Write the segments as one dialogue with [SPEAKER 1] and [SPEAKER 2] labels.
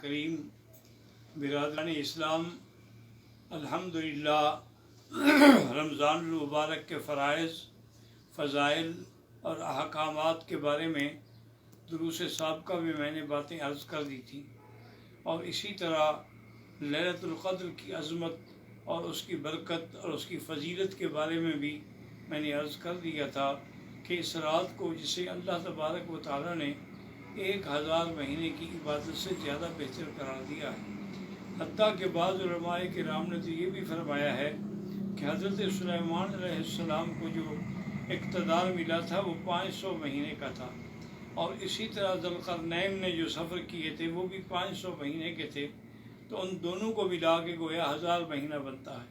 [SPEAKER 1] کریم، برادران اسلام، الحمدللہ رمضان المبارک کے فرائض، فضائل اور احکامات کے بارے میں دروس سابقہ میں نے باتیں عرض کر دی تھیں، اور اسی طرح لیلۃ القدر کی عظمت اور اس کی برکت اور اس کی فضیلت کے بارے میں بھی میں نے عرض کر دیا تھا کہ اس رات کو جسے اللہ تبارک و تعالیٰ نے 1000 مہینے کی عبادت سے زیادہ بہتر قرار دیا ہے، حتیٰ کہ بعض علماء کرام نے تو یہ بھی فرمایا ہے کہ حضرت سلیمان علیہ السلام کو جو اقتدار ملا تھا وہ 500 مہینے کا تھا، اور اسی طرح ذوالقرنین نے جو سفر کیے تھے وہ بھی 500 مہینے کے تھے، تو ان دونوں کو ملا کے گویا 1000 مہینہ بنتا ہے۔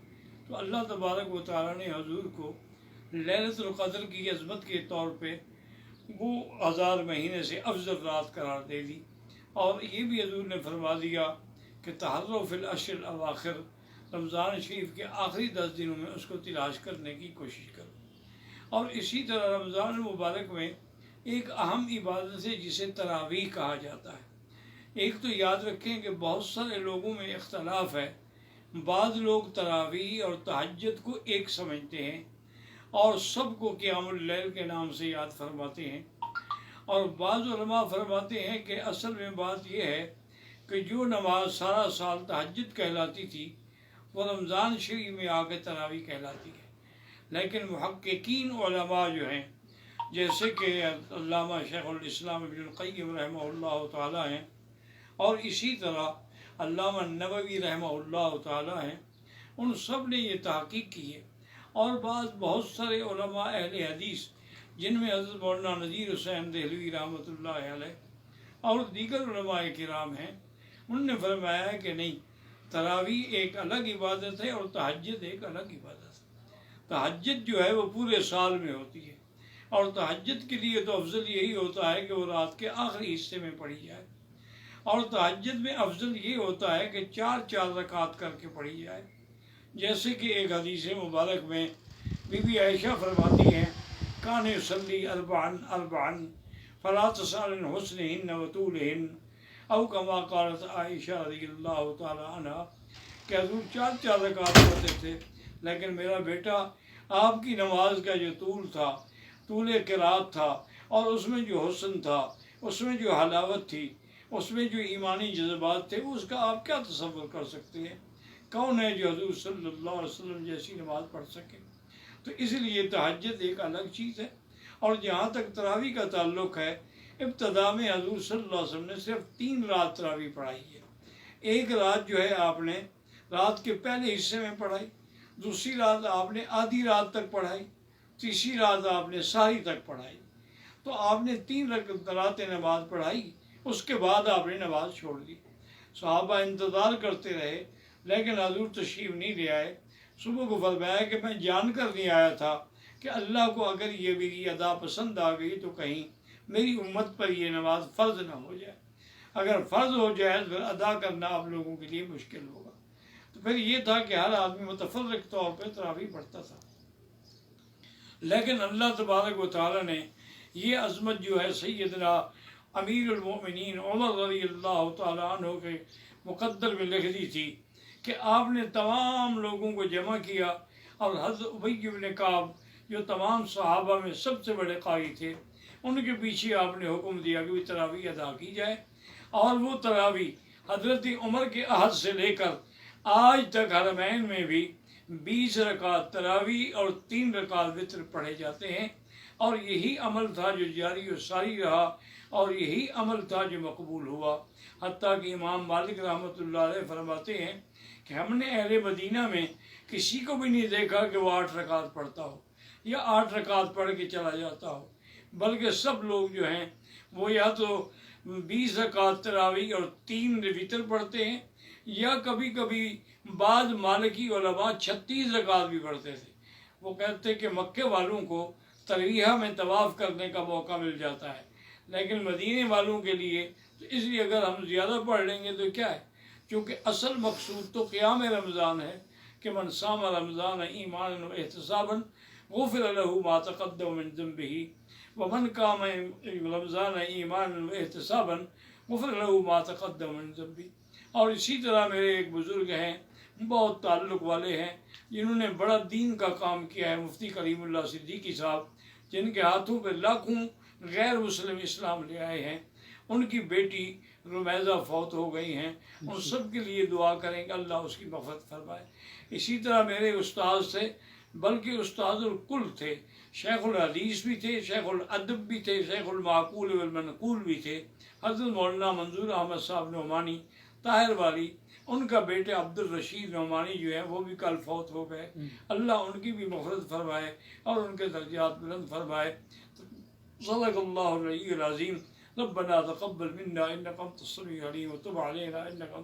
[SPEAKER 1] تو اللہ تبارک و تعالیٰ نے حضور کو لیلۃ القدر کی عظمت کے طور پہ وہ 1000 مہینے سے افضل رات قرار دے دی، اور یہ بھی حضور نے فرما دیا کہ تحروا فی العشر الاواخر، رمضان شریف کے آخری 10 دنوں میں اس کو تلاش کرنے کی کوشش کرو۔ اور اسی طرح رمضان المبارک میں ایک اہم عبادت ہے جسے تراویح کہا جاتا ہے۔ ایک تو یاد رکھیں کہ بہت سارے لوگوں میں اختلاف ہے، بعض لوگ تراویح اور تہجد کو ایک سمجھتے ہیں اور سب کو قیام اللیل کے نام سے یاد فرماتے ہیں، اور بعض علماء فرماتے ہیں کہ اصل میں بات یہ ہے کہ جو نماز سارا سال تہجد کہلاتی تھی وہ رمضان شریف میں آ کے تراویح کہلاتی ہے۔ لیکن محققین علماء جو ہیں، جیسے کہ علامہ شیخ الاسلام ابن القیم رحمہ اللہ تعالیٰ ہیں، اور اسی طرح علامہ نووی رحمہ اللہ تعالیٰ ہیں، ان سب نے یہ تحقیق کی ہے، اور بہت سارے علماء اہل حدیث جن میں حضرت مولانا نذیر حسین دہلوی رحمۃ اللہ علیہ اور دیگر علماء کرام ہیں، انہوں نے فرمایا ہے کہ نہیں، تراویح ایک الگ عبادت ہے اور تہجد ایک الگ عبادت ہے۔ تہجد جو ہے وہ پورے سال میں ہوتی ہے، اور تہجد کے لیے تو افضل یہی ہوتا ہے کہ وہ رات کے آخری حصے میں پڑھی جائے، اور تہجد میں افضل یہ ہوتا ہے کہ 4 رکعت کر کے پڑھی جائے، جیسے کہ ایک حدیث مبارک میں بی بی عائشہ فرماتی ہیں کان یصلی اربعا فلا تسأل عن حسنہن وطولہن، او کما قالت عائشہ رضی اللہ تعالی عنہ، کہ حضور 4 رکعت پڑھتے تھے، لیکن میرا بیٹا آپ کی نماز کا جو طول تھا، طول قرات تھا، اور اس میں جو حسن تھا، اس میں جو حلاوت تھی، اس میں جو ایمانی جذبات تھے، اس کا آپ کیا تصور کر سکتے ہیں؟ کون ہے جو حضور صلی اللہ علیہ وسلم جیسی نماز پڑھ سکے؟ تو اس لیے تہجد ایک الگ چیز ہے۔ اور جہاں تک تراویح کا تعلق ہے، ابتدا میں حضور صلی اللہ علیہ وسلم نے صرف 3 رات تراویح پڑھائی ہے۔ ایک رات جو ہے آپ نے رات کے پہلے حصے میں پڑھائی، دوسری رات آپ نے آدھی رات تک پڑھائی، تیسری رات آپ نے سحری تک پڑھائی۔ تو آپ نے 3 راتیں نماز پڑھائی، اس کے بعد آپ نے نماز چھوڑ دی۔ صحابہ انتظار کرتے رہے، لیکن حضور تشریف نہیں لے آئے۔ صبح کو فرمایا کہ میں جان کر نہیں آیا تھا کہ اللہ کو اگر یہ میری ادا پسند آ گئی تو کہیں میری امت پر یہ نماز فرض نہ ہو جائے، اگر فرض ہو جائے تو پھر ادا کرنا آپ لوگوں کے لیے مشکل ہوگا۔ تو پھر یہ تھا کہ ہر آدمی متفرق طور پہ تراویح پڑھتا تھا، لیکن اللہ تبارک و تعالیٰ نے یہ عظمت جو ہے سیدنا امیر المؤمنین عمر رضی اللہ تعالیٰ عنہ کے مقدر میں لکھ دی تھی کہ آپ نے تمام لوگوں کو جمع کیا، اور حضرت ابی بن کعب جو تمام صحابہ میں سب سے بڑے قاری تھے، ان کے پیچھے آپ نے حکم دیا کہ تراویح ادا کی جائے، اور وہ تراویح حضرت عمر کے عہد سے لے کر آج تک حرمین میں بھی 20 رکعت تراویح اور 3 رکعت وتر پڑھے جاتے ہیں، اور یہی عمل تھا جو جاری و ساری رہا، اور یہی عمل تھا جو مقبول ہوا۔ حتیٰ کہ امام مالک رحمۃ اللہ علیہ فرماتے ہیں کہ ہم نے اہل مدینہ میں کسی کو بھی نہیں دیکھا کہ وہ 8 رکعت پڑھتا ہو یا 8 رکعت پڑھ کے چلا جاتا ہو، بلکہ سب لوگ جو ہیں وہ یا تو 20 رکعت تراویح اور 3 وتر پڑھتے ہیں، یا کبھی کبھی بعض مالکی علماء 36 رکعت بھی پڑھتے تھے۔ وہ کہتے کہ مکے والوں کو ترویہ میں طواف کرنے کا موقع مل جاتا ہے، لیکن مدینے والوں کے لیے تو اس لیے اگر ہم زیادہ پڑھ لیں گے تو کیا ہے، کیونکہ اصل مقصود تو قیام رمضان ہے کہ من صام رمضان ایمانا و احتسابا غفر له ما تقدم من ذنبه ومن قام رمضان ایمانا و احتسابا غفر لہ ما تقدم من ذنبی۔ اور اسی طرح میرے ایک بزرگ ہیں، بہت تعلق والے ہیں، جنہوں نے بڑا دین کا کام کیا ہے، مفتی کریم اللہ صدیقی صاحب، جن کے ہاتھوں پہ لاکھوں غیر مسلم اسلام لے آئے ہیں۔ ان کی بیٹی رمیزہ فوت ہو گئی ہیں، ان سب کے لیے دعا کریں کہ اللہ اس کی مغفرت فرمائے۔ اسی طرح میرے استاد تھے، بلکہ استاد الکل تھے، شیخ الحدیث بھی تھے، شیخ الادب بھی تھے، شیخ المعقول والمنقول بھی تھے، حضرت مولانا منظور احمد صاحب نعمانی طاہر والی۔ ان کا بیٹے عبد الرشید نعمانی جو ہے وہ بھی کل فوت ہو گئے، اللہ ان کی بھی مغفرت فرمائے اور ان کے درجات بلند فرمائے۔ صدق اللہ العلی العظیم۔ ربنا تقبل منا انك انت السميع العليم وتب علينا انك انت